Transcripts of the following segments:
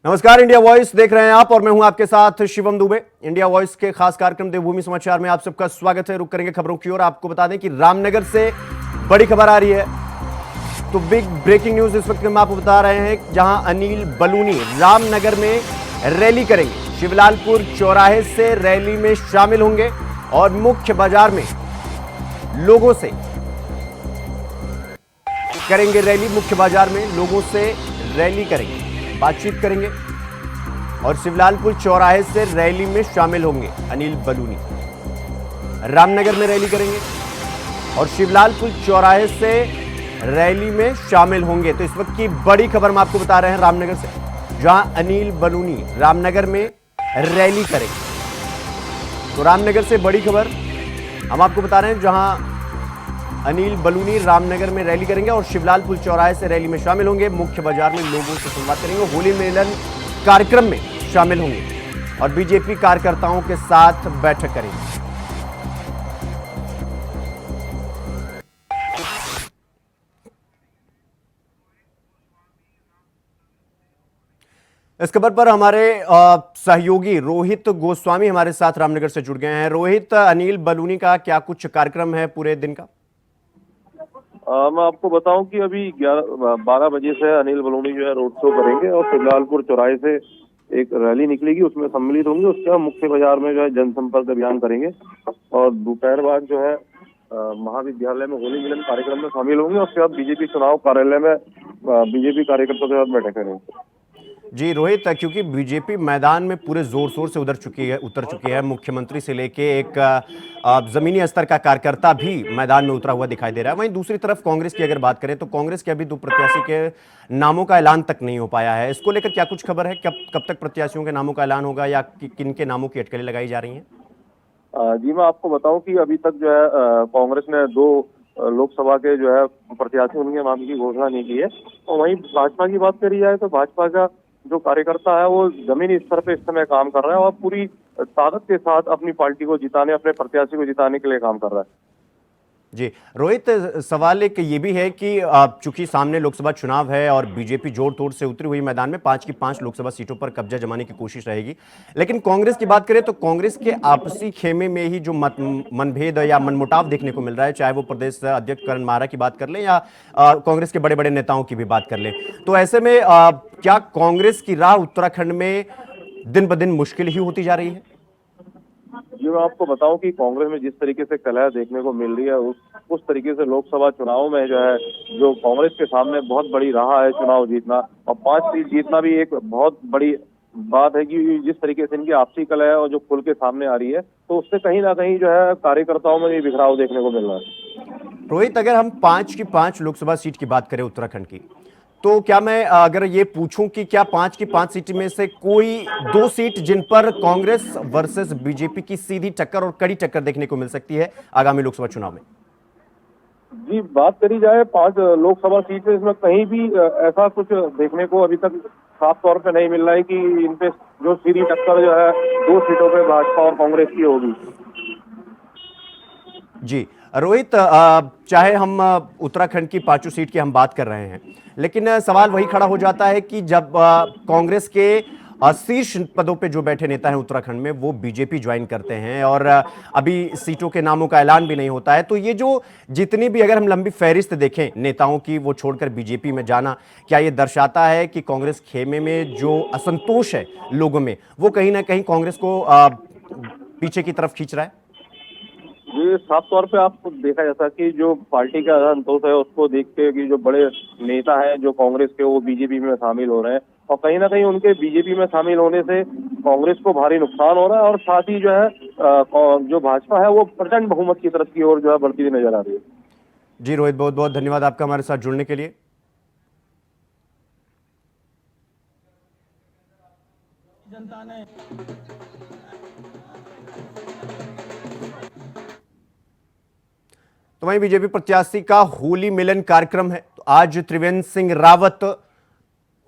नमस्कार, India voice देख रहे हैं आप और मैं हूं आपके साथ शिवम दुबे। इंडिया वॉइस के खास कार्यक्रम देवभूमि समाचार में आप सबका स्वागत है। रुक करेंगे खबरों की ओर। आपको बता दें कि रामनगर से बड़ी खबर आ रही है। तो बिग ब्रेकिंग न्यूज इस वक्त हम आपको बता रहे हैं, जहां अनिल बलूनी रामनगर में रैली करेंगे। शिवलालपुर चौराहे से रैली में शामिल होंगे और मुख्य बाजार में लोगों से करेंगे रैली। मुख्य बाजार में लोगों से रैली करेंगे, बातचीत करेंगे और शिवलालपुर चौराहे से रैली में शामिल होंगे अनिल बलूनी। रामनगर में रैली करेंगे और शिवलालपुर चौराहे से रैली में शामिल होंगे। तो इस वक्त की बड़ी खबर हम आपको बता रहे हैं रामनगर से, जहां अनिल बलूनी रामनगर में रैली करेंगे। तो रामनगर से बड़ी खबर हम आपको बता रहे हैं, जहां अनिल बलूनी रामनगर में रैली करेंगे और शिवलालपुर चौराहे से रैली में शामिल होंगे। मुख्य बाजार में लोगों से संवाद करेंगे, होली मिलन कार्यक्रम में शामिल होंगे और बीजेपी कार्यकर्ताओं के साथ बैठक करेंगे। इस खबर पर हमारे सहयोगी रोहित गोस्वामी हमारे साथ रामनगर से जुड़ गए हैं। रोहित, अनिल बलूनी का क्या कुछ कार्यक्रम है पूरे दिन का? मैं आपको बताऊं कि अभी 12 बजे से अनिल बलूनी जो है रोड शो करेंगे और शिवलालपुर चौराहे से एक रैली निकलेगी, उसमें सम्मिलित होंगे। उसके बाद मुख्य बाजार में जो है जनसंपर्क अभियान करेंगे और दोपहर बाद जो है महाविद्यालय में होली मिलन कार्यक्रम में शामिल होंगे। उसके बाद बीजेपी चुनाव कार्यालय में बीजेपी कार्यकर्ताओं के साथ बैठक करेंगे। जी रोहित, क्योंकि बीजेपी मैदान में पूरे जोर शोर से उतर चुकी है। मुख्यमंत्री से लेके एक जमीनी स्तर का कार्यकर्ता भी मैदान में उतरा हुआ दिखाई दे रहा है। वहीं दूसरी तरफ कांग्रेस की अगर बात करें तो कांग्रेस के अभी 2 प्रत्याशी के नामों का ऐलान तक नहीं हो पाया है। इसको लेकर क्या कुछ खबर है? कब तक प्रत्याशियों के नामों का ऐलान होगा या किन के नामों की अटकलें लगाई जा रही हैं? जी, मैं आपको बताऊं कि अभी तक जो है कांग्रेस ने 2 लोकसभा के जो है प्रत्याशी उनके नाम की घोषणा नहीं की है। और वहीं भाजपा की बात करी जाए तो भाजपा का जो कार्यकर्ता है वो जमीनी स्तर पे इस समय काम कर रहा है और पूरी ताकत के साथ अपनी पार्टी को जिताने, अपने प्रत्याशी को जिताने के लिए काम कर रहा है। जी रोहित, सवाल एक ये भी है कि चूंकि सामने लोकसभा चुनाव है और बीजेपी जोर तोड़ से उतरी हुई मैदान में 5 की 5 लोकसभा सीटों पर कब्जा जमाने की कोशिश रहेगी। लेकिन कांग्रेस की बात करें तो कांग्रेस के आपसी खेमे में ही जो मनभेद या मनमुटाव देखने को मिल रहा है, चाहे वो प्रदेश अध्यक्ष करण मारा की बात कर लें या कांग्रेस के बड़े बड़े नेताओं की भी बात कर लें। तो ऐसे में क्या कांग्रेस की राह उत्तराखंड में दिन ब दिन मुश्किल ही होती जा रही है? जी, मैं आपको बताऊं कि कांग्रेस में जिस तरीके से कलह देखने को मिल रही है उस तरीके से लोकसभा चुनाव में जो है जो कांग्रेस के सामने बहुत बड़ी राह है चुनाव जीतना, और 5 सीट जीतना भी एक बहुत बड़ी बात है कि जिस तरीके से इनकी आपसी कलह है और जो खुल के सामने आ रही है, तो उससे कहीं ना कहीं जो है कार्यकर्ताओं में भी बिखराव देखने को मिल रहा है। रोहित, अगर हम 5 की 5 लोकसभा सीट की बात करें उत्तराखंड की, तो क्या मैं अगर ये पूछूं कि क्या 5 की 5 सीट में से कोई 2 सीट जिन पर कांग्रेस वर्सेस बीजेपी की सीधी टक्कर और कड़ी टक्कर देखने को मिल सकती है आगामी लोकसभा चुनाव में? जी, बात करी जाए 5 लोकसभा सीट में, इसमें कहीं भी ऐसा कुछ देखने को अभी तक साफ तौर पे नहीं मिल रहा है कि इन पे जो सीधी टक्कर जो है 2 सीटों पे भाजपा और कांग्रेस की होगी। जी रोहित, चाहे हम उत्तराखंड की 5 सीट की हम बात कर रहे हैं, लेकिन सवाल वही खड़ा हो जाता है कि जब कांग्रेस के शीर्ष पदों पे जो बैठे नेता हैं उत्तराखंड में वो बीजेपी ज्वाइन करते हैं और अभी सीटों के नामों का ऐलान भी नहीं होता है, तो ये जो जितनी भी अगर हम लंबी फहरिस्त देखें नेताओं की, वो छोड़कर बीजेपी में जाना, क्या ये दर्शाता है कि कांग्रेस खेमे में जो असंतोष है लोगों में वो कहीं ना कहीं कांग्रेस को पीछे की तरफ खींच रहा है? ये साफ तौर पे आपको देखा जाता कि जो पार्टी का असंतोष है उसको देख के कि जो बड़े नेता हैं जो कांग्रेस के, वो बीजेपी में शामिल हो रहे हैं और कहीं ना कहीं उनके बीजेपी में शामिल होने से कांग्रेस को भारी नुकसान हो रहा है और साथ ही जो है जो भाजपा है वो प्रचंड बहुमत की तरफ की ओर जो है बढ़ती हुई नजर आ रही है। जी रोहित, बहुत बहुत धन्यवाद आपका हमारे साथ जुड़ने के लिए। जनता ने तो वहीं बीजेपी प्रत्याशी का होली मिलन कार्यक्रम है, तो आज त्रिवेंद्र सिंह रावत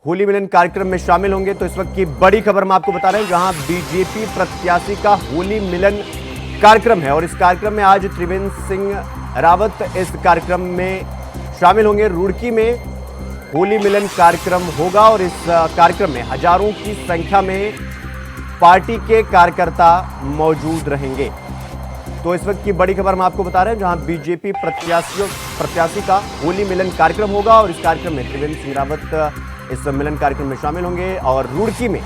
होली मिलन कार्यक्रम में शामिल होंगे। तो इस वक्त की बड़ी खबर हम आपको बता रहे हैं, जहां बीजेपी प्रत्याशी का होली मिलन कार्यक्रम है और इस कार्यक्रम में आज त्रिवेंद्र सिंह रावत इस कार्यक्रम में शामिल होंगे। रुड़की में होली मिलन कार्यक्रम होगा और इस कार्यक्रम में हजारों की संख्या में पार्टी के कार्यकर्ता मौजूद रहेंगे। तो इस वक्त की बड़ी खबर हम आपको बता रहे हैं, जहां बीजेपी प्रत्याशी का होली मिलन कार्यक्रम होगा और इस कार्यक्रम में त्रिवेंद्र सिंह रावत इस मिलन कार्यक्रम में शामिल होंगे और रुड़की में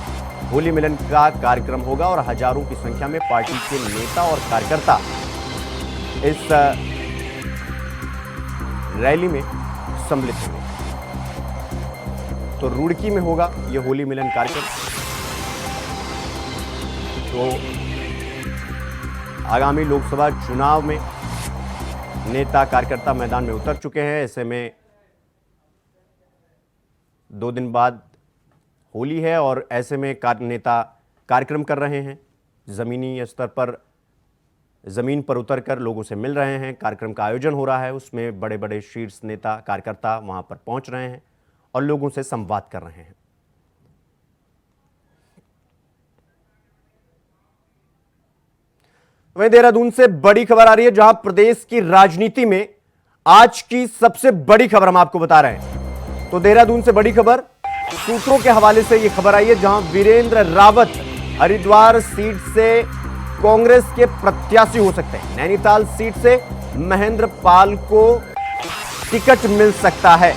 होली मिलन का कार्यक्रम होगा और हजारों की संख्या में पार्टी के नेता और कार्यकर्ता इस रैली में सम्मिलित होंगे। तो रुड़की में होगा यह होली मिलन कार्यक्रम। तो आगामी लोकसभा चुनाव में नेता कार्यकर्ता मैदान में उतर चुके हैं। ऐसे में 2 दिन बाद होली है और ऐसे में नेता कार्यक्रम कर रहे हैं, जमीनी स्तर पर जमीन पर उतरकर लोगों से मिल रहे हैं। कार्यक्रम का आयोजन हो रहा है, उसमें बड़े बड़े शीर्ष नेता कार्यकर्ता वहां पर पहुंच रहे हैं और लोगों से संवाद कर रहे हैं। वहीं देहरादून से बड़ी खबर आ रही है, जहां प्रदेश की राजनीति में आज की सबसे बड़ी खबर हम आपको बता रहे हैं। तो देहरादून से बड़ी खबर सूत्रों के हवाले से यह खबर आई है, जहां वीरेंद्र रावत हरिद्वार सीट से कांग्रेस के प्रत्याशी हो सकते हैं। नैनीताल सीट से महेंद्र पाल को टिकट मिल सकता है।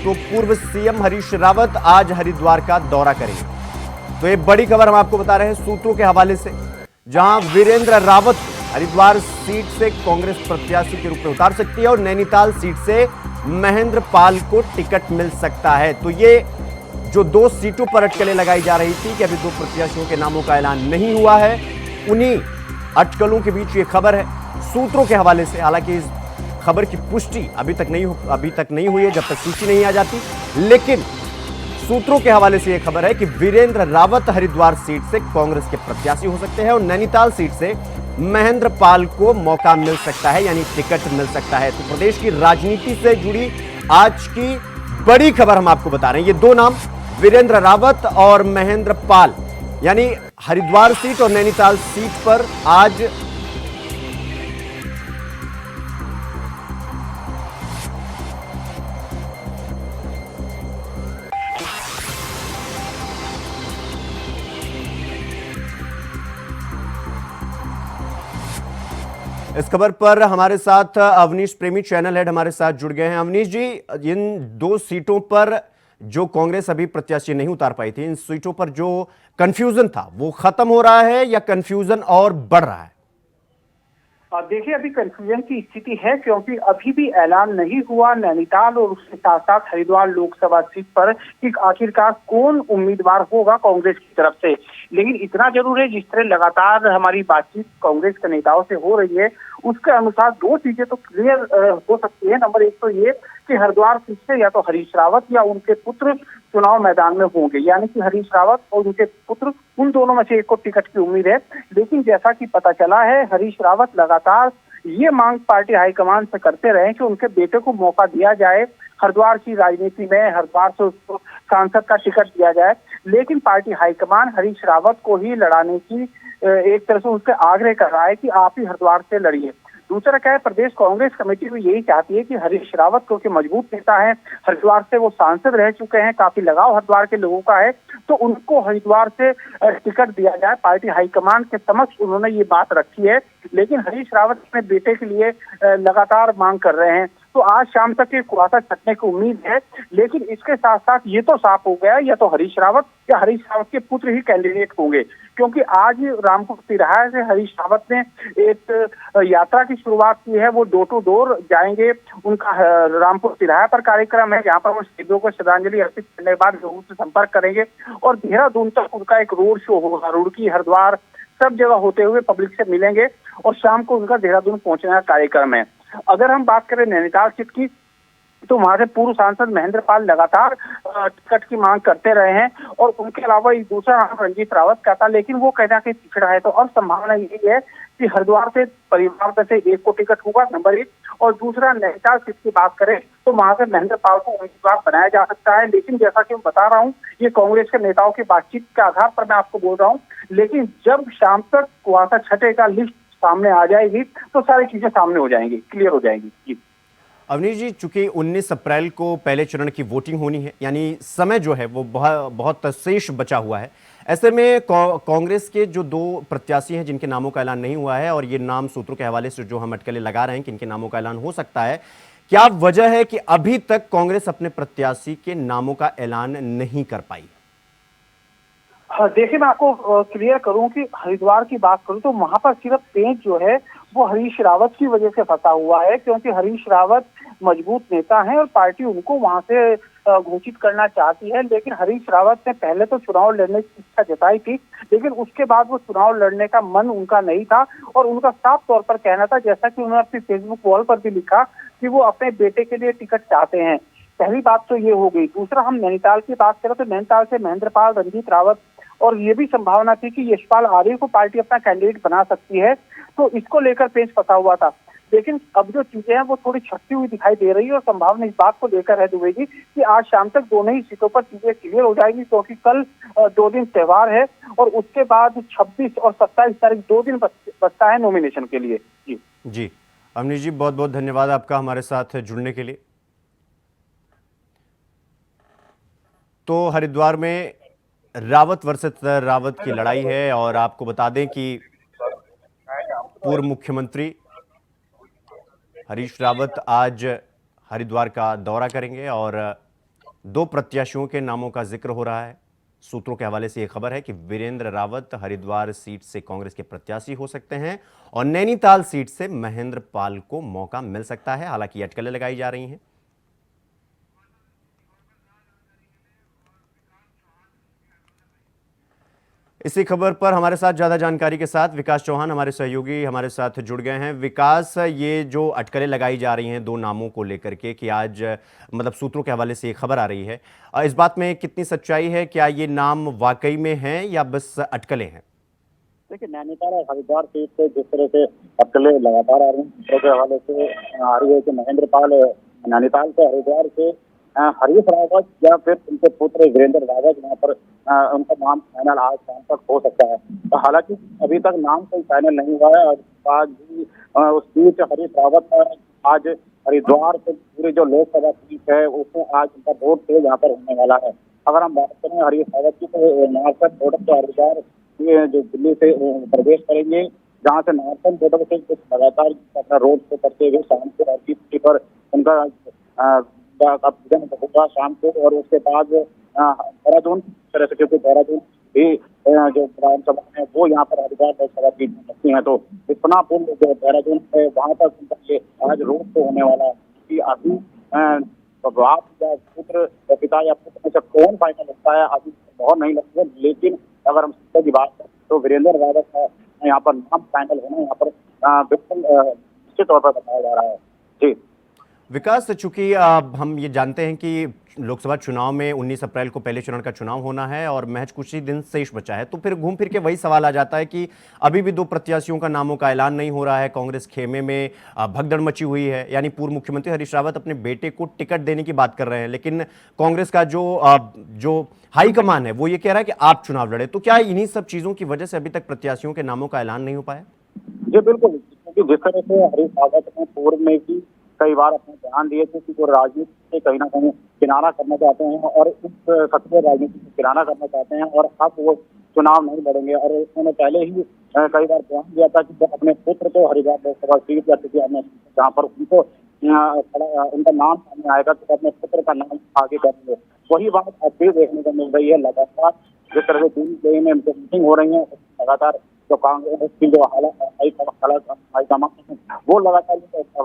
तो पूर्व सीएम हरीश रावत आज हरिद्वार का दौरा करेंगे। तो ये बड़ी खबर हम आपको बता रहे हैं सूत्रों के हवाले से, जहां वीरेंद्र रावत हरिद्वार सीट से कांग्रेस प्रत्याशी के रूप में उतार सकती है और नैनीताल सीट से महेंद्र पाल को टिकट मिल सकता है। तो ये जो 2 सीटों पर अटकलें लगाई जा रही थी कि अभी 2 प्रत्याशियों के नामों का ऐलान नहीं हुआ है, उन्हीं अटकलों के बीच ये खबर है सूत्रों के हवाले से। हालांकि इस खबर की पुष्टि अभी तक नहीं हुई है, जब तक सूची नहीं आ जाती, लेकिन सूत्रों के हवाले से यह खबर है कि वीरेंद्र रावत हरिद्वार सीट से कांग्रेस के प्रत्याशी हो सकते हैं और नैनीताल सीट से महेंद्र पाल को मौका मिल सकता है, यानी टिकट मिल सकता है। तो प्रदेश की राजनीति से जुड़ी आज की बड़ी खबर हम आपको बता रहे हैं। ये 2 नाम वीरेंद्र रावत और महेंद्र पाल, यानी हरिद्वार सीट और नैनीताल सीट पर आज इस खबर पर हमारे साथ अवनीश प्रेमी चैनल हेड हमारे साथ जुड़ गए हैं। अवनीश जी, इन 2 सीटों पर जो कांग्रेस अभी प्रत्याशी नहीं उतार पाई थी, इन सीटों पर जो कंफ्यूजन था वो खत्म हो रहा है या कंफ्यूजन और बढ़ रहा है? देखिए, अभी कंफ्यूजन की स्थिति है, क्योंकि अभी भी ऐलान नहीं हुआ नैनीताल और उसके साथ साथ हरिद्वार लोकसभा सीट पर कि आखिरकार कौन उम्मीदवार होगा कांग्रेस की तरफ से। लेकिन इतना जरूर है, जिस तरह लगातार हमारी बातचीत कांग्रेस के नेताओं से हो रही है, उसके अनुसार 2 चीजें तो क्लियर हो सकती है। नंबर 1 तो ये कि हरिद्वार सीट से या तो हरीश रावत या उनके पुत्र चुनाव मैदान में होंगे, यानी कि हरीश रावत और उनके पुत्र, उन दोनों में से एक को टिकट की उम्मीद है। लेकिन जैसा कि पता चला है, हरीश रावत लगातार ये मांग पार्टी हाईकमान से करते रहे कि उनके बेटे को मौका दिया जाए, हरिद्वार की राजनीति में हरिद्वार से उसको सांसद का टिकट दिया जाए। लेकिन पार्टी हाईकमान हरीश रावत को ही लड़ाने की एक तरह से उससे आग्रह कर रहा है कि आप ही हरिद्वार से लड़िए। दूसरा क्या है, प्रदेश कांग्रेस कमेटी भी यही चाहती है कि हरीश रावत क्योंकि मजबूत नेता है, हरिद्वार से वो सांसद रह चुके हैं, काफी लगाव हरिद्वार के लोगों का है, तो उनको हरिद्वार से टिकट दिया जाए। पार्टी हाईकमान के समक्ष उन्होंने ये बात रखी है। लेकिन हरीश रावत अपने बेटे के लिए लगातार मांग कर रहे हैं। तो आज शाम तक ये कुआसा छटने की उम्मीद है। लेकिन इसके साथ साथ ये तो साफ हो गया, या तो हरीश रावत या हरीश रावत के पुत्र ही कैंडिडेट होंगे, क्योंकि आज रामपुर तिराहा से हरीश रावत ने एक यात्रा की शुरुआत की है। वो डोर टू डोर जाएंगे, उनका रामपुर तिराहा पर कार्यक्रम है, जहाँ पर वो शहीदों को श्रद्धांजलि अर्पित करने के बाद लोगों से संपर्क करेंगे और देहरादून तक उनका एक रोड शो होगा। रुड़की, हरिद्वार सब जगह होते हुए पब्लिक से मिलेंगे और शाम को उनका देहरादून पहुंचने का कार्यक्रम है। अगर हम बात करें नैनीताल सीट की, तो वहां से पूर्व सांसद महेंद्र पाल लगातार टिकट की मांग करते रहे हैं और उनके अलावा एक दूसरा नाम रंजीत रावत का था, लेकिन वो कहना कि पिछड़ा है। तो अब संभावना यही है कि हरिद्वार से परिवार में से एक को टिकट होगा, नंबर 1, और दूसरा नैनीताल सीट की बात करें तो वहां से महेंद्र पाल को उम्मीदवार बनाया जा सकता है। लेकिन जैसा कि मैं बता रहा हूँ, ये कांग्रेस के नेताओं की बातचीत के आधार पर मैं आपको बोल रहा हूँ। लेकिन जब शाम तक कुआसा छटेगा, लिस्ट सामने आ जाएगी, तो सारी चीजें सामने हो जाएंगी, क्लियर हो जाएंगी। अवनीश जी, चूंकि 19 अप्रैल को पहले चरण की वोटिंग होनी है, यानी समय जो है वो बहुत बहुत शेष बचा हुआ है। ऐसे में कांग्रेस के जो दो प्रत्याशी हैं जिनके नामों का ऐलान नहीं हुआ है, और ये नाम सूत्रों के हवाले से जो हम अटकलें लगा रहे हैं कि इनके नामों का ऐलान हो सकता है, क्या वजह है कि अभी तक कांग्रेस अपने प्रत्याशी के नामों का ऐलान नहीं कर पाई? हाँ, देखिए मैं आपको क्लियर करूं कि हरिद्वार की बात करूं तो वहां पर सिर्फ पेंच जो है वो हरीश रावत की वजह से फंसा हुआ है, क्योंकि हरीश रावत मजबूत नेता हैं और पार्टी उनको वहां से घोषित करना चाहती है। लेकिन हरीश रावत ने पहले तो चुनाव लड़ने की इच्छा जताई थी, लेकिन उसके बाद वो चुनाव लड़ने का मन उनका नहीं था और उनका साफ तौर पर कहना था, जैसा कि उन्होंने अपनी फेसबुक वॉल पर भी लिखा, कि वो अपने बेटे के लिए टिकट चाहते हैं। पहली बात तो ये हो गई। दूसरा, हम नैनीताल की बात करें तो नैनीताल से महेंद्रपाल रंजीत रावत, और ये भी संभावना थी कि यशपाल आर्य को पार्टी अपना कैंडिडेट बना सकती है, तो इसको लेकर पेच फंसा हुआ था। लेकिन अब जो चीजें हैं वो थोड़ी छटती हुई दिखाई दे रही है और संभावना इस बात को लेकर है दुबे जी कि आज शाम तक दोनों ही सीटों पर चीजें क्लियर हो जाएंगी, क्योंकि कल 2 दिन त्योहार है और उसके बाद 26 और 27 तारीख 2 दिन बचता है नॉमिनेशन के लिए। जी अवनीश जी, बहुत बहुत धन्यवाद आपका हमारे साथ जुड़ने के लिए। तो हरिद्वार में रावत वर्सेस रावत की लड़ाई है, और आपको बता दें कि पूर्व मुख्यमंत्री हरीश रावत आज हरिद्वार का दौरा करेंगे और दो प्रत्याशियों के नामों का जिक्र हो रहा है। सूत्रों के हवाले से यह खबर है कि वीरेंद्र रावत हरिद्वार सीट से कांग्रेस के प्रत्याशी हो सकते हैं और नैनीताल सीट से महेंद्र पाल को मौका मिल सकता है। हालांकि अटकलें लगाई जा रही हैं। इसी खबर पर हमारे साथ ज्यादा जानकारी के साथ विकास चौहान हमारे सहयोगी हमारे साथ जुड़ गए हैं। विकास, ये जो अटकलें लगाई जा रही हैं दो नामों को लेकर के कि आज मतलब सूत्रों के हवाले से ये खबर आ रही है, इस बात में कितनी सच्चाई है? क्या ये नाम वाकई में हैं या बस अटकलें हैं? देखिए, नैनीताल और हरिद्वार सीट से जिस तरह से अटकलें लगातार आ रही हैं, सूत्रों के हवाले से आ रही है कि महेंद्र पाल नैनीताल से, हरिद्वार से हरीश रावत या फिर उनके पुत्र वीरेंद्र रावत यहाँ पर उनका नाम फाइनल आज शाम तक हो सकता है। तो हालांकि अभी तक नाम कोई फाइनल नहीं हुआ है। आज भी उस बीच हरीश रावत आज हरिद्वार से पूरी जो लोकसभा सीट है उसमें आज उनका वोट तेज यहाँ पर होने वाला है। अगर हम बात करें हरीश रावत की तो नामांकन वोटर तो हरिद्वार जो दिल्ली से प्रवेश करेंगे, जहाँ से नामांकन वोटर से कुछ लगातार अपना रोड शो करते हुए शाम को हर पर उनका होगा शाम को, और उसके बाद देहरादून तरह से, क्योंकि देहरादून भी जो विधानसभा है वो यहाँ पर हरिद्वार लोकसभा सीट में लगती है, तो इतना पुल जो देहरादून है वहां तक उनका ये आज रोड शो होने वाला है। कि अभी बाप या पुत्र या पिता या पुत्र में से कौन फाइनल होता है अभी बहुत नहीं लगती है। लेकिन अगर हम सीटों की बात करें तो वीरेंद्र रावत का यहाँ पर नाम फाइनल होना यहाँ पर बिल्कुल निश्चित तौर पर बताया जा रहा है। जी विकास, चूंकि हम ये जानते हैं कि लोकसभा चुनाव में 19 अप्रैल को पहले चरण का चुनाव होना है और महज कुछ ही दिन शेष बचा है, तो फिर घूम फिर के वही सवाल आ जाता है कि अभी भी दो प्रत्याशियों का नामों का ऐलान नहीं हो रहा है। कांग्रेस खेमे में भगदड़ मची हुई है, यानी पूर्व मुख्यमंत्री हरीश रावत अपने बेटे को टिकट देने की बात कर रहे हैं, लेकिन कांग्रेस का जो हाईकमान है वो ये कह रहा है कि आप चुनाव लड़े। तो क्या इन्हीं सब चीजों की वजह से अभी तक प्रत्याशियों के नामों का ऐलान नहीं हो पाया? जी बिल्कुल, क्योंकि जिस तरह से हरीश रावत ने पूर्व में भी कई बार अपने बयान दिए थे कि वो राजनीति से कहीं ना कहीं किनारा करना चाहते हैं और इस सक्रिय राजनीति से किनारा करना चाहते हैं, और अब वो चुनाव नहीं लड़ेंगे। और उन्होंने पहले ही कई बार बयान दिया था कि जब अपने पुत्र को हरिद्वार लोकसभा सीट या किसी अन्य जहाँ पर उनको उनका नाम सामने आएगा तो अपने पुत्र का नाम आगे करेंगे। वही बात अब भी देखने को मिल रही है। लगातार जिस तरह से दिल्ली में मीटिंग हो रही है, लगातार जो कांग्रेस की जो हाईकमान वो लगातार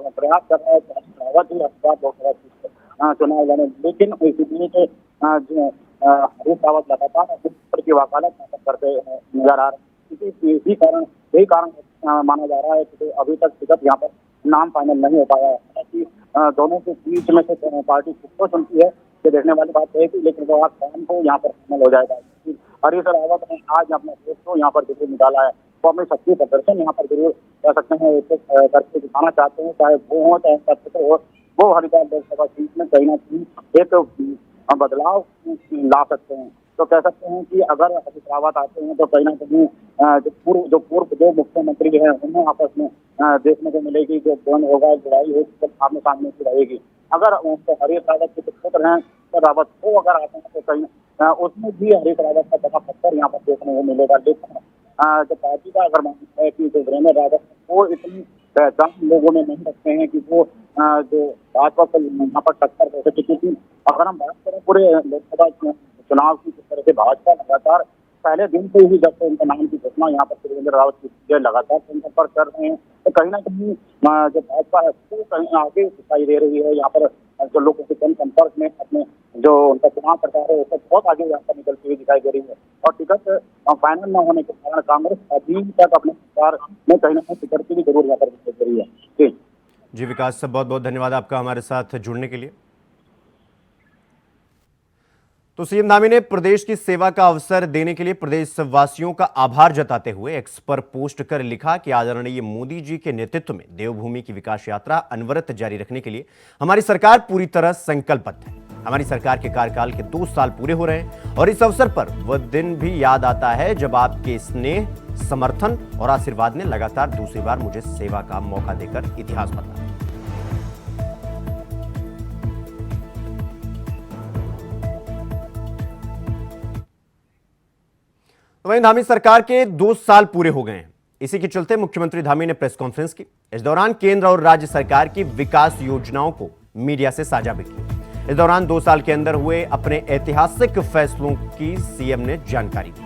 प्रयास कर रहा है रावत ही लोकसभा सीट चुनाव लड़े, लेकिन इसी बीच हरीश रावत लगातार अपने पुत्र की वकालत करते नजर आ रहे हैं। यही कारण माना जा रहा है कि अभी तक टिकट यहाँ पर नाम फाइनल नहीं हो पाया है। हालांकि दोनों के बीच में से पार्टी किसको चुनती है ये देखने वाली बात है, लेकिन वो आज शाम को यहाँ पर फाइनल हो जाएगा। हरीश रावत ने आज अपने देश को यहाँ पर जरूर निकाला है, वो अपने शक्ति प्रदर्शन यहाँ पर जरूर कर सकते हैं, करके दिखाना चाहते हैं, चाहे वो हो चाहे सत्य हो, वो हरिद्वार लोकसभा सीट में कहीं ना कहीं एक बदलाव ला सकते हैं। तो कह सकते हैं कि अगर हरीश रावत आते हैं तो कहीं ना कहीं जो पूर्व दो मुख्यमंत्री जो है उन्हें आपस में देखने को मिलेगी, जो द्वंद होगा, लड़ाई होगी, तो आमने सामने की रहेगी। अगर हरीश रावत के पुत्र हैं तो रावत को अगर आते हैं तो कहीं उसमें भी हरीश रावत का बड़ा पत्थर यहाँ पर देखने को मिलेगा। लेकिन जो पार्टी का अगर मानना है कि जो वीरेंद्र रावत वो इतनी पहचान लोगों में नहीं रखते हैं कि वो जो भाजपा को यहाँ पर टक्कर दे सके, क्योंकि अगर हम बात करें पूरे लोकसभा चुनाव की, जिस तरह से भाजपा लगातार पहले दिन से ही जब से उनके नाम की घोषणा यहाँ पर वीरेंद्र रावत की लगातार संपर्क कर रहे हैं, तो कहीं ना कहीं जो भाजपा है वो कहीं आगे दिखाई दे रही है। यहाँ पर जो लोगों के जनसंपर्क में अपने जो उनका चुनाव प्रचार है उससे बहुत आगे यहाँ पर निकलती हुई दिखाई दे रही है। और टिकट फाइनल न होने के कारण कांग्रेस अभी तक अपने सरकार में कहीं ना कहीं टिकट की भी जरूर यहाँ पर दिखाई दे रही है। जी विकास, बहुत बहुत धन्यवाद आपका हमारे साथ जुड़ने के लिए। तो सीएम धामी ने प्रदेश की सेवा का अवसर देने के लिए प्रदेश वासियों का आभार जताते हुए एक्स पर पोस्ट कर लिखा कि आदरणीय मोदी जी के नेतृत्व में देवभूमि की विकास यात्रा अनवरत जारी रखने के लिए हमारी सरकार पूरी तरह संकल्पबद्ध है। हमारी सरकार के कार्यकाल के 2 साल पूरे हो रहे हैं और इस अवसर पर वह दिन भी याद आता है जब आपके स्नेह, समर्थन और आशीर्वाद ने लगातार दूसरी बार मुझे सेवा का मौका देकर इतिहास बदला। तो वहीं धामी सरकार के 2 साल पूरे हो गए हैं। इसी के चलते मुख्यमंत्री धामी ने प्रेस कॉन्फ्रेंस की। इस दौरान केंद्र और राज्य सरकार की विकास योजनाओं को मीडिया से साझा भी की। इस दौरान 2 साल के अंदर हुए अपने ऐतिहासिक फैसलों की सीएम ने जानकारी दी।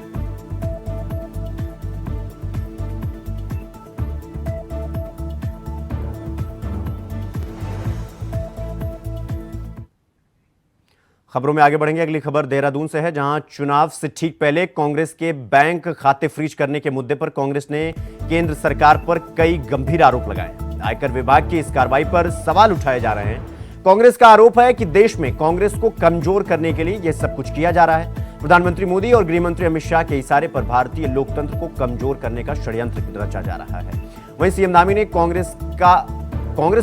खबरों में आगे बढ़ेंगे। अगली खबर देहरादून से है, जहां चुनाव से ठीक पहले कांग्रेस के बैंक खाते फ्रीज करने के मुद्दे पर कांग्रेस ने केंद्र सरकार पर कई गंभीर आरोप लगाए। आयकर विभाग की इस कार्रवाई पर सवाल उठाए जा रहे हैं। कांग्रेस का आरोप है कि देश में कांग्रेस को कमजोर करने के लिए यह सब कुछ किया जा रहा है। प्रधानमंत्री मोदी और गृह मंत्री अमित शाह के इशारे पर भारतीय लोकतंत्र को कमजोर करने का षड्यंत्र रचा जा रहा है। वहीं सीएम धामी ने कांग्रेस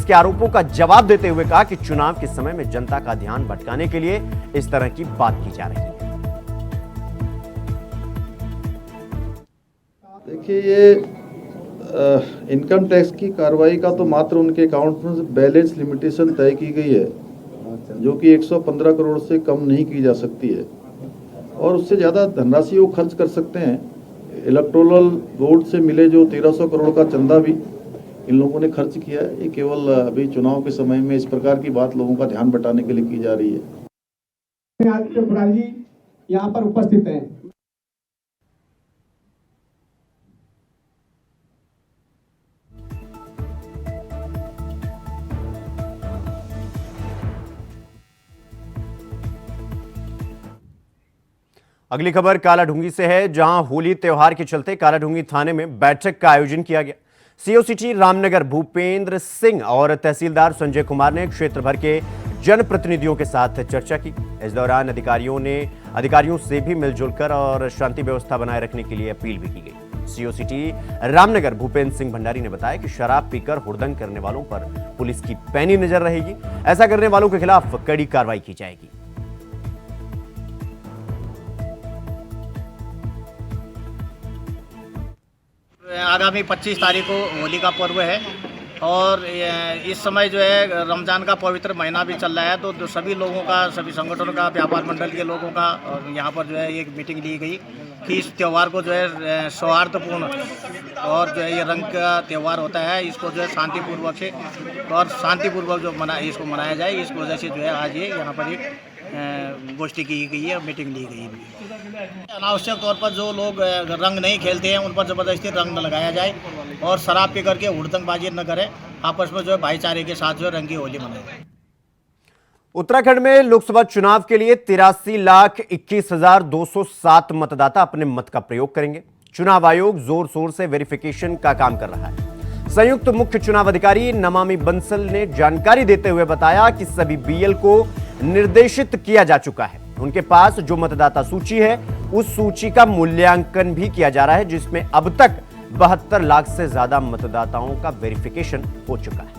के आरोपों का जवाब देते हुए कहा कि चुनाव के समय में जनता का ध्यान भटकाने के लिए इस तरह की बात की जा रही है। देखिए, ये इनकम टैक्स की कार्रवाई का तो मात्र उनके अकाउंट में बैलेंस लिमिटेशन तय की गई है, जो कि 115 करोड़ से कम नहीं की जा सकती है और उससे ज़्यादा धनराशि वो खर्च कर सकते हैं। इलेक्टोरल बोर्ड से मिले जो 1300 करोड़ का चंदा भी इन लोगों ने खर्च किया है। ये केवल अभी चुनाव के समय में इस प्रकार की बात लोगों का ध्यान बटाने के लिए की जा रही है। आदित्य बुराल जी यहाँ पर उपस्थित हैं। अगली खबर कालाढूंगी से है, जहां होली त्योहार के चलते कालाढूंगी थाने में बैठक का आयोजन किया गया। सीओ सिटी रामनगर भूपेंद्र सिंह और तहसीलदार संजय कुमार ने क्षेत्र भर के जनप्रतिनिधियों के साथ चर्चा की। इस दौरान अधिकारियों से भी मिलजुल कर और शांति व्यवस्था बनाए रखने के लिए अपील भी की गई। सीओ सिटी रामनगर भूपेंद्र सिंह भंडारी ने बताया कि शराब पीकर हुड़दंग करने वालों पर पुलिस की पैनी नजर रहेगी। ऐसा करने वालों के खिलाफ कड़ी कार्रवाई की जाएगी। आगामी 25 तारीख को होली का पर्व है और इस समय जो है रमज़ान का पवित्र महीना भी चल रहा है, तो सभी लोगों का, सभी संगठनों का, व्यापार मंडल के लोगों का यहाँ पर जो है एक मीटिंग ली गई कि इस त्यौहार को जो है सौहार्दपूर्ण और जो है ये रंग का त्यौहार होता है, इसको जो है शांतिपूर्वक से और शांतिपूर्वक जो इसको मनाया जाए। इस वजह से जो है आज ये यहाँ पर एक गोष्ठी की गई है, मीटिंग ली गई है। अनावश्यक तौर पर जो लोग रंग नहीं खेलते हैं उन पर ज़बरदस्ती रंग न लगाया जाए और शराब पी करके हुड़दंगबाजी न करें। आपस में जो है भाईचारे के साथ जो रंगी होली मनाएं। उत्तराखंड में लोकसभा चुनाव के लिए 83,21,207 मतदाता अपने मत का प्रयोग करेंगे। चुनाव आयोग जोर शोर से वेरिफिकेशन का काम कर रहा है। संयुक्त मुख्य चुनाव अधिकारी नमामि बंसल ने जानकारी देते हुए बताया कि सभी बीएल को निर्देशित किया जा चुका है। उनके पास जो मतदाता सूची है उस सूची का मूल्यांकन भी किया जा रहा है, जिसमें अब तक 72 लाख से ज्यादा मतदाताओं का वेरिफिकेशन हो चुका है।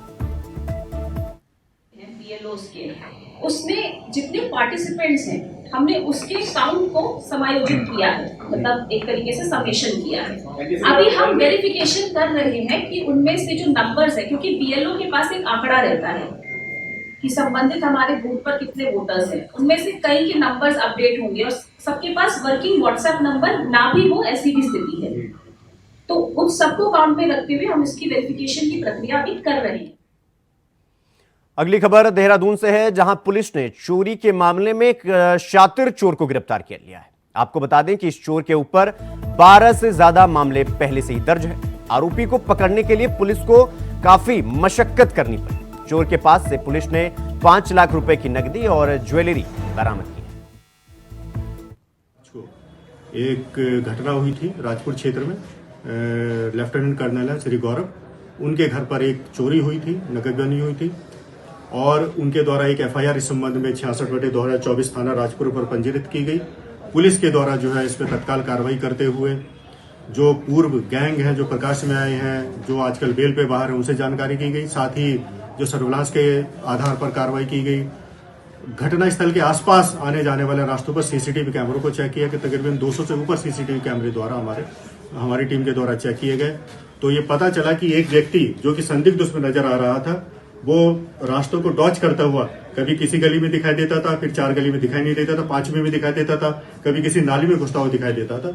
बीएलओस के उसमें जितने पार्टिसिपेंट्स हैं हमने उसके काउंट को समायोजित किया है, मतलब एक तरीके से समेशन किया है। अभी हम वेरिफिकेशन कर रहे हैं कि उनमें से जो नंबर्स है, क्योंकि बीएलओ के पास एक आंकड़ा रहता है कि संबंधित हमारे बूथ पर कितने वोटर्स हैं, उनमें से कई के नंबर्स अपडेट होंगे और सबके पास वर्किंग व्हाट्सएप नंबर ना भी हो, ऐसी भी स्थिति है। तो उन सबको काउंट में रखते हुए हम इसकी वेरिफिकेशन की प्रक्रिया अभी कर रहे हैं। अगली खबर देहरादून से है, जहां पुलिस ने चोरी के मामले में एक शातिर चोर को गिरफ्तार कर लिया है। आपको बता दें कि इस चोर के ऊपर 12 से ज्यादा मामले पहले से ही दर्ज है। आरोपी को पकड़ने के लिए पुलिस को काफी मशक्कत करनी पड़ी। चोर के पास से पुलिस ने 5 लाख रुपए की नकदी और ज्वेलरी बरामद की है। एक घटना हुई थी राजपुर क्षेत्र में, लेफ्टिनेंट कर्नल है श्री गौरव, उनके घर पर एक चोरी हुई थी, नकदबंदी हुई थी और उनके द्वारा एक एफआईआर इस संबंध में 66/2024 थाना राजपुर पर पंजीकृत की गई। पुलिस के द्वारा जो है इस पर तत्काल कार्रवाई करते हुए जो पूर्व गैंग हैं, जो प्रकाश में आए हैं, जो आजकल बेल पे बाहर है, उनसे जानकारी की गई। साथ ही जो सर्विलांस के आधार पर कार्रवाई की गई। घटनास्थल के आसपास आने जाने वाले रास्तों पर सीसीटीवी कैमरों को चेक किया कि तकरीबन 200 से ऊपर सीसीटीवी कैमरे द्वारा हमारी टीम के द्वारा चेक किए गए। तो ये पता चला कि एक व्यक्ति जो कि संदिग्ध उसमें नजर आ रहा था, वो रास्तों को डॉच करता हुआ कभी किसी गली में दिखाई देता था, फिर 4 गली में दिखाई नहीं देता था, 5वीं में दिखाई देता था, कभी किसी नाली में घुसता हुआ दिखाई देता था।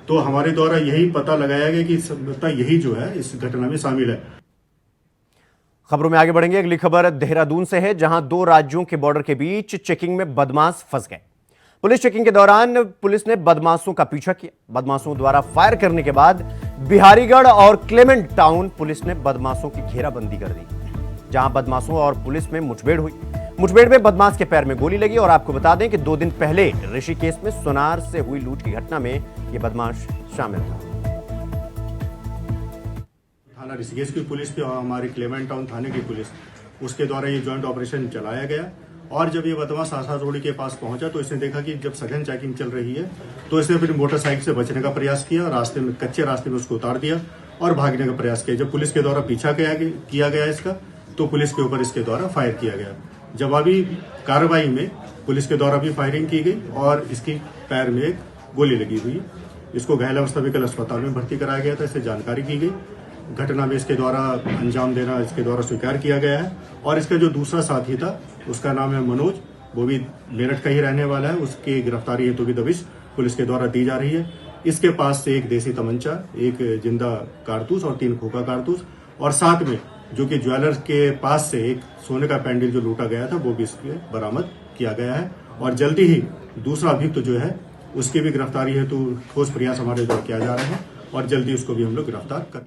तो हमारे द्वारा यही पता लगाया गया कि संभवतः यही जो है इस घटना में शामिल है। खबरों में आगे बढ़ेंगे। अगली खबर देहरादून से है, जहां 2 राज्यों के बॉर्डर के बीच चेकिंग में बदमाश फंस गए। पुलिस चेकिंग के दौरान पुलिस ने बदमाशों का पीछा किया। बदमाशों द्वारा फायर करने के बाद बिहारीगढ़ और क्लेमेंट टाउन पुलिस ने बदमाशों की घेराबंदी कर दी, जहां बदमाशों और पुलिस में मुठभेड़ हुई। मुठभेड़ में बदमाश के पैर में गोली लगी। और आपको बता दें कि 2 दिन पहले ऋषिकेश में सोनार से हुई लूट की घटना में यह बदमाश शामिल था। थाना ऋषिकेश की पुलिस थी और हमारी क्लेमेंट टाउन थाने की पुलिस, उसके द्वारा ये जॉइंट ऑपरेशन चलाया गया। और जब ये बदमाश आशा रोड के पास पहुंचा तो इसने देखा कि जब सघन चेकिंग चल रही है तो इसने फिर मोटरसाइकिल से बचने का प्रयास किया, रास्ते में कच्चे रास्ते में उसको उतार दिया और भागने का प्रयास किया। जब पुलिस के द्वारा पीछा किया गया इसका, तो पुलिस के ऊपर इसके द्वारा फायर किया गया। जवाबी कार्रवाई में पुलिस के द्वारा भी फायरिंग की गई और इसकी पैर में एक गोली लगी हुई। इसको घायल अवस्था में कल अस्पताल में भर्ती कराया गया था। इससे जानकारी की गई। घटना में इसके द्वारा अंजाम देना इसके द्वारा स्वीकार किया गया है। और इसका जो दूसरा साथी था, उसका नाम है मनोज, वो भी मेरठ का ही रहने वाला है। उसकी गिरफ्तारी हेतु भी दबिश पुलिस के द्वारा दी जा रही है। इसके पास से एक देसी तमंचा, एक जिंदा कारतूस और 3 खोखा कारतूस, और साथ में जो कि ज्वेलर्स के पास से एक सोने का पैंडल जो लूटा गया था, वो भी इसके बरामद किया गया है। और जल्दी ही दूसरा अभियुक्त जो है उसकी भी गिरफ्तारी हेतु ठोस प्रयास हमारे द्वारा किया जा रहा है और जल्दी उसको भी हम लोग गिरफ्तार कर।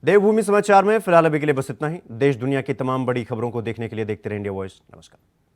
देवभूमि समाचार में फिलहाल अभी के लिए बस इतना ही। देश दुनिया की तमाम बड़ी खबरों को देखने के लिए देखते रहिए इंडिया वॉइस। नमस्कार।